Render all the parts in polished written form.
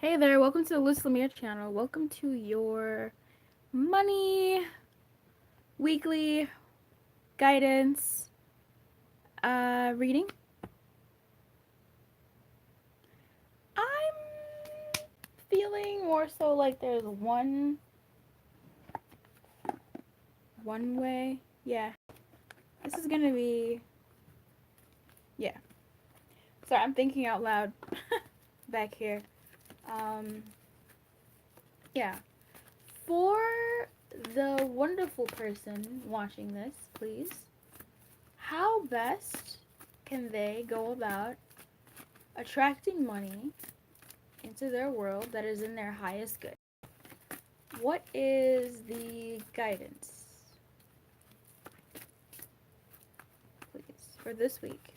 Hey there, welcome to the Lumiere channel. Welcome to your money weekly guidance reading. I'm feeling more so like there's one way. Yeah. This is gonna be Sorry, I'm thinking out loud back here. Um yeah. For the wonderful person watching this, please, how best can they go about attracting money into their world that is in their highest good? What is the guidance, please, for this week?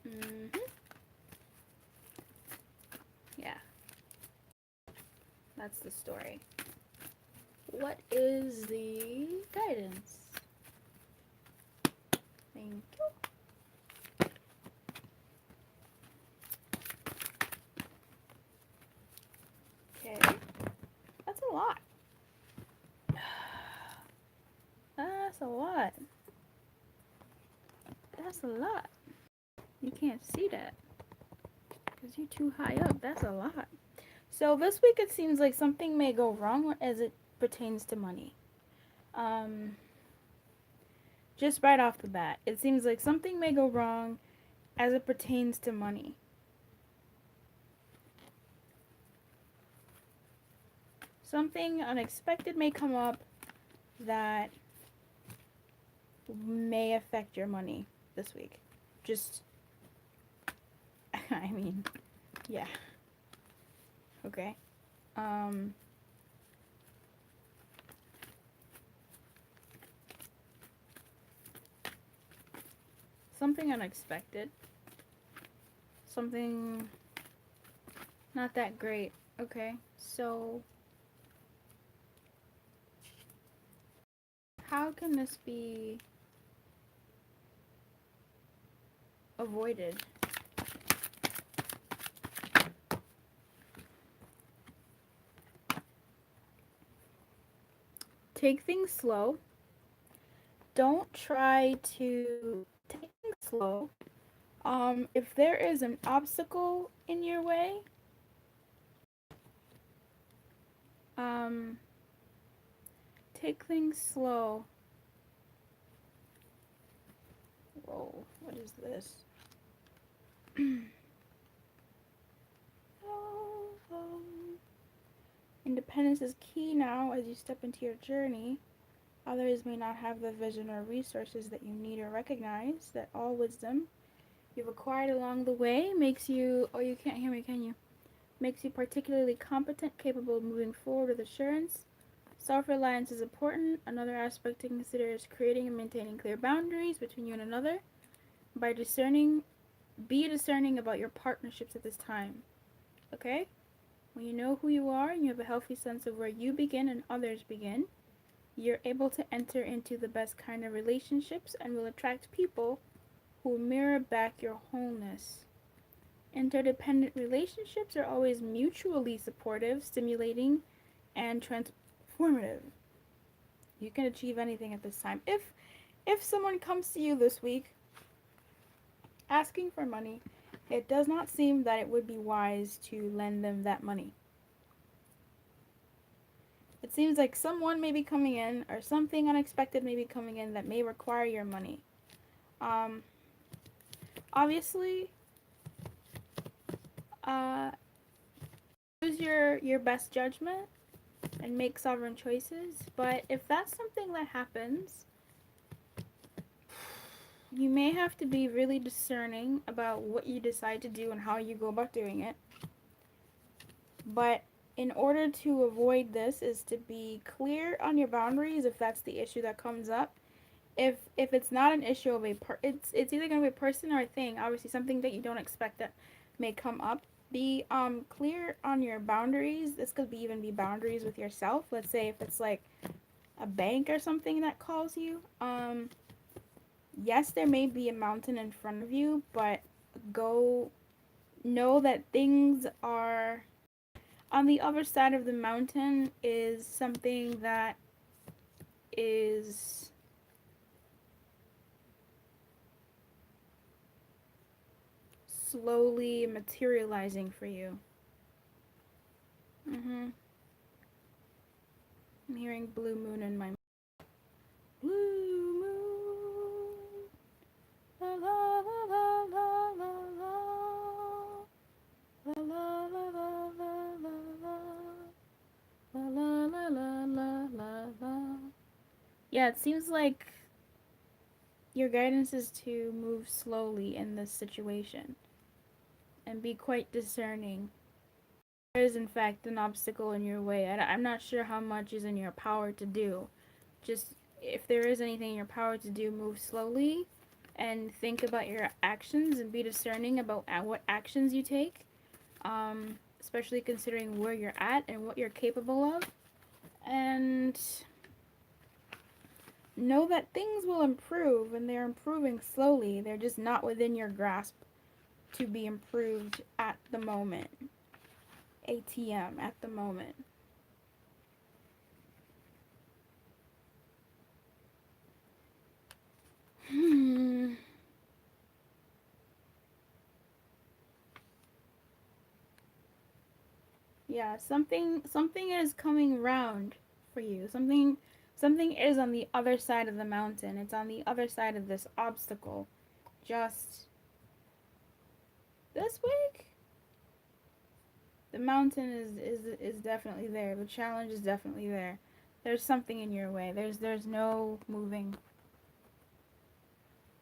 Mm-hmm. Yeah, that's the story. What is the guidance? Thank you. Okay, that's a lot. That's a lot. That's a lot. You can't see that because you're too high up. That's a lot. So this week it seems like something may go wrong as it pertains to money. Um, just right off the bat, it seems like something may go wrong as it pertains to money. Something unexpected may come up that may affect your money this week. Just, I mean, yeah. Okay. Something unexpected. Something not that great. Okay. So, how can this be avoided? Take things slow. Don't try to take things slow. If there is an obstacle in your way, take things slow. Whoa, what is this? Independence is key now as you step into your journey. Others may not have the vision or resources that you need or recognize that all wisdom you've acquired along the way makes you, oh, you can't hear me, can you? Makes you particularly competent, capable of moving forward with assurance. Self-reliance is important. Another aspect to consider is creating and maintaining clear boundaries between you and another. Be discerning about your partnerships at this time. Okay? When you know who you are and you have a healthy sense of where you begin and others begin, you're able to enter into the best kind of relationships and will attract people who mirror back your wholeness. Interdependent relationships are always mutually supportive, stimulating, and transformative. You can achieve anything at this time. If someone comes to you this week asking for money, it does not seem that it would be wise to lend them that money. It seems like someone may be coming in or something unexpected may be coming in that may require your money. Obviously, use your best judgment and make sovereign choices, but if that's something that happens, you may have to be really discerning about what you decide to do and how you go about doing it. But in order to avoid this is to be clear on your boundaries if that's the issue that comes up. If it's not an issue of it's either going to be a person or a thing, obviously something that you don't expect that may come up. Be clear on your boundaries. This could even be boundaries with yourself. Let's say if it's like a bank or something that calls you, Yes, there may be a mountain in front of you, but go know that things are on the other side of the mountain is something that is slowly materializing for you. I'm hearing blue moon in my mind. Blue moon. La la la la la la la. La la la la la la la. La la la la la la la. Yeah, it seems like your guidance is to move slowly in this situation and be quite discerning. There is, in fact, an obstacle in your way. I'm not sure how much is in your power to do. Just if there is anything in your power to do, move slowly and think about your actions and be discerning about what actions you take, especially considering where you're at and what you're capable of. And know that things will improve, and they're improving slowly. They're just not within your grasp to be improved at the moment. ATM at the moment. Yeah, something is coming round for you. Something is on the other side of the mountain. It's on the other side of this obstacle. Just this week, the mountain is definitely there. The challenge is definitely there. There's something in your way. There's no moving.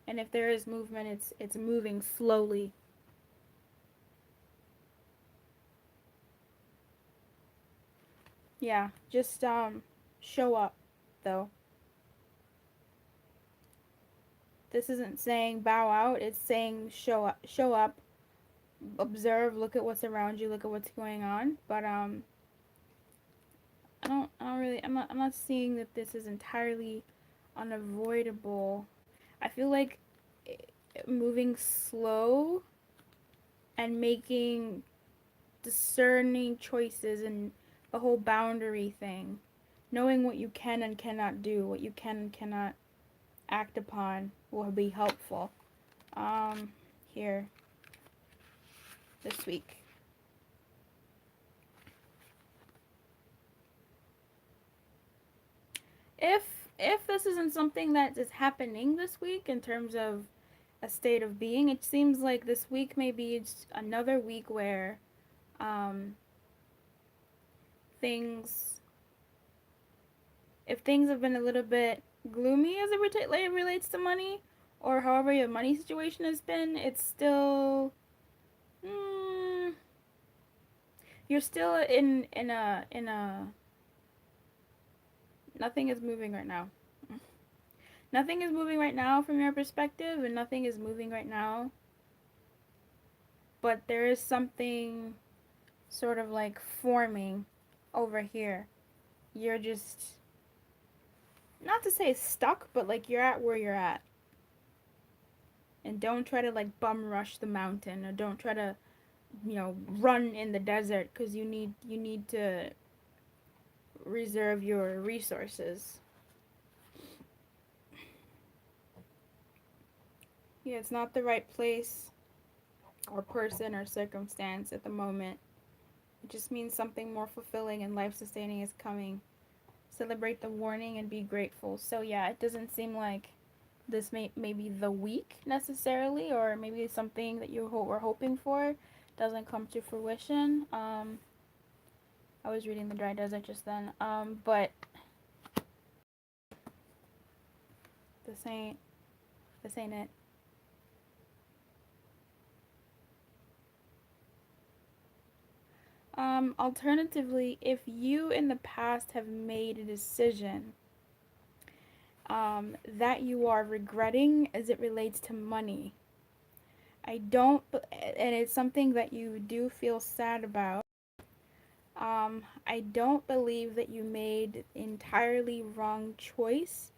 And if there is movement, it's moving slowly. Yeah, just show up though. This isn't saying bow out, it's saying show up, observe, look at what's around you, look at what's going on. But I don't really I'm not seeing that this is entirely unavoidable. I feel like moving slow and making discerning choices and the whole boundary thing. Knowing what you can and cannot do, what you can and cannot act upon will be helpful. Here this week. If if this isn't something that is happening this week in terms of a state of being, it seems like this week may be another week where um, things, if things have been a little bit gloomy as it relates to money, or however your money situation has been, it's still mm, you're still in a nothing is moving right now. Nothing is moving right now from your perspective, and nothing is moving right now. But there is something sort of like forming over here. You're just, not to say stuck, but like you're at where you're at. And don't try to like bum rush the mountain, or don't try to, run in the desert, because you need to reserve your resources. Yeah, it's not the right place or person or circumstance at the moment. It just means something more fulfilling and life sustaining is coming. Celebrate the warning and be grateful. So yeah, it doesn't seem like this may be the week necessarily, or maybe something that you were hoping for doesn't come to fruition. I was reading the dry desert just then. But this ain't it. Alternatively, if you in the past have made a decision that you are regretting as it relates to money, I don't, and it's something that you do feel sad about. I don't believe that you made entirely wrong choice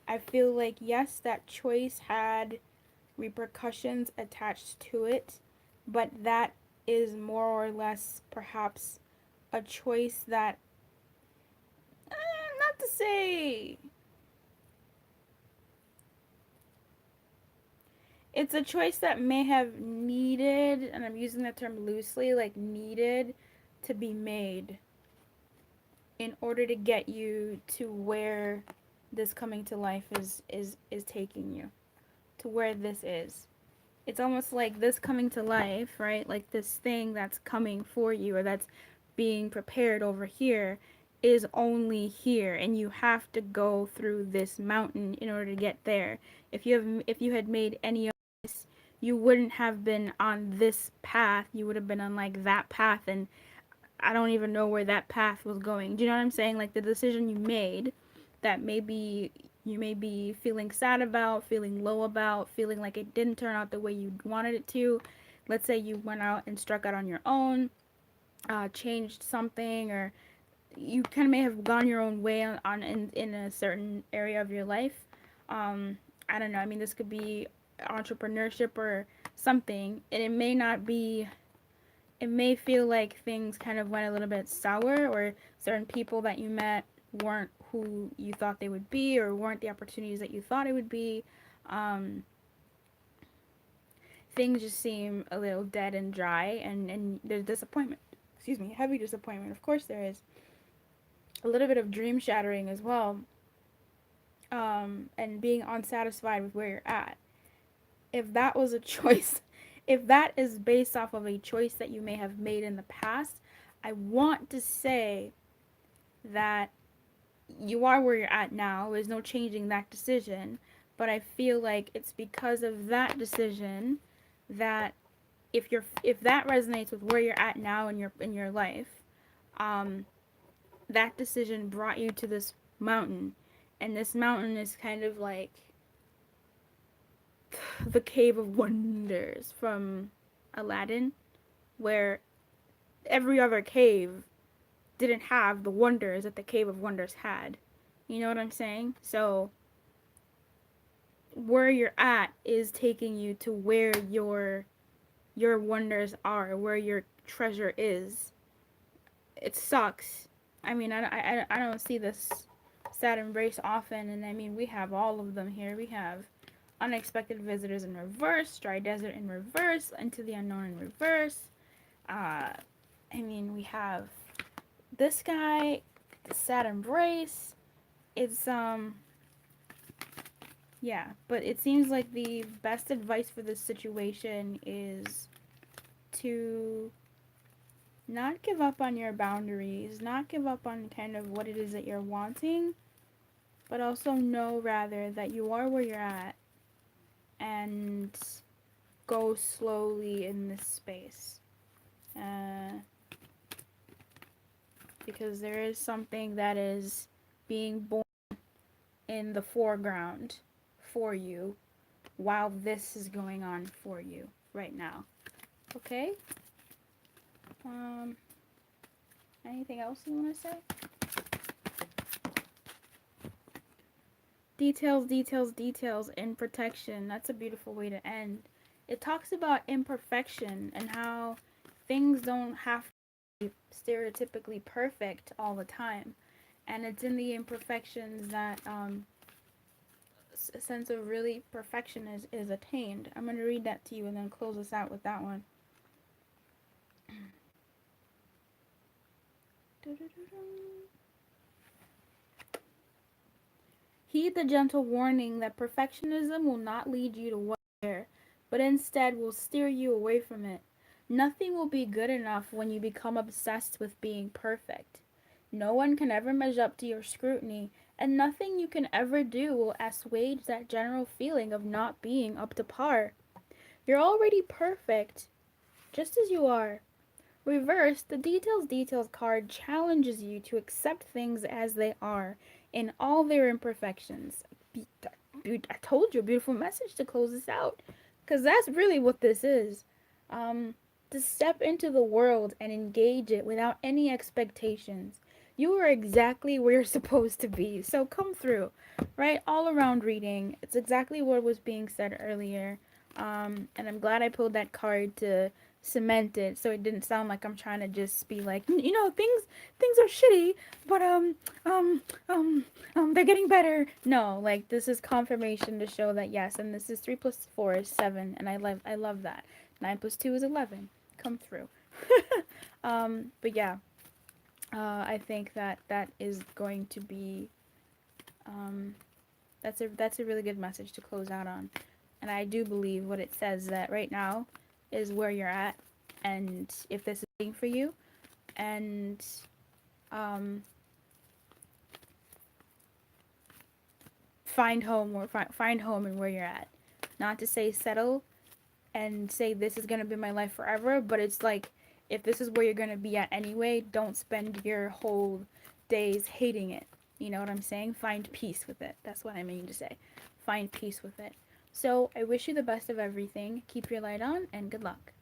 I feel like, yes, that choice had repercussions attached to it, but that is more or less perhaps a choice that, not to say, it's a choice that may have needed, and I'm using that term loosely, like needed to be made in order to get you to where this coming to life is taking you, to where this is. It's almost like this coming to life, right? Like this thing that's coming for you, or that's being prepared over here, is only here, and you have to go through this mountain in order to get there. If you had made any of this, you wouldn't have been on this path. You would have been on like that path, and I don't even know where that path was going. Do you know what I'm saying? Like the decision you made that maybe you may be feeling sad about, feeling low about, feeling like it didn't turn out the way you wanted it to. Let's say you went out and struck out on your own, changed something, or you kind of may have gone your own way in a certain area of your life. I don't know. I mean, this could be entrepreneurship or something, and it may not be, it may feel like things kind of went a little bit sour, or certain people that you met weren't who you thought they would be, or weren't the opportunities that you thought it would be. Um, Things just seem a little dead and dry, and there's disappointment. Excuse me, heavy disappointment. Of course, there is a little bit of dream shattering as well, and being unsatisfied with where you're at. If that was a choice, if that is based off of a choice that you may have made in the past, I want to say that you are where you're at now. There's no changing that decision. But I feel like it's because of that decision that if that resonates with where you're at now in your life, um, that decision brought you to this mountain, and this mountain is kind of like the Cave of Wonders from Aladdin, where every other cave didn't have the wonders that the Cave of Wonders had. You know what I'm saying? So where you're at is taking you to where your wonders are, where your treasure is. It sucks. I mean, I don't see this sad embrace often, and I mean, we have all of them here. We have unexpected visitors in reverse, dry desert in reverse, into the unknown in reverse. I mean, we have this guy, the sad embrace. It's yeah, but it seems like the best advice for this situation is to not give up on your boundaries, not give up on kind of what it is that you're wanting, but also know rather that you are where you're at, and go slowly in this space. Uh, because there is something that is being born in the foreground for you while this is going on for you right now. Okay? Um, Anything else you want to say? Details, details, details in protection. That's a beautiful way to end. It talks about imperfection and how things don't have to be stereotypically perfect all the time. And it's in the imperfections that a sense of really perfection is attained. I'm going to read that to you and then close us out with that one. Heed the gentle warning that perfectionism will not lead you to what is there, but instead will steer you away from it. Nothing will be good enough when you become obsessed with being perfect. No one can ever measure up to your scrutiny, and nothing you can ever do will assuage that general feeling of not being up to par. You're already perfect, just as you are. Reversed, the details card challenges you to accept things as they are in all their imperfections. I told you, a beautiful message to close this out. Because that's really what this is. To step into the world and engage it without any expectations. You are exactly where you're supposed to be. So come through, right? All around reading. It's exactly what was being said earlier. And I'm glad I pulled that card to cement it, so it didn't sound like I'm trying to just be like, things are shitty, but um, um, they're getting better. No, like this is confirmation to show that yes, and this is 3 plus 4 is 7, and I love that. 9 plus 2 is 11. Come through. But yeah, I think that that is going to be that's a really good message to close out on, and I do believe what it says that right now is where you're at, and if this is working for you, and um, find home or find home in where you're at. Not to say settle and say this is gonna be my life forever, but it's like if this is where you're gonna be at anyway, don't spend your whole days hating it. You know what I'm saying? Find peace with it. That's what I mean to say. Find peace with it. So I wish you the best of everything. Keep your light on and good luck.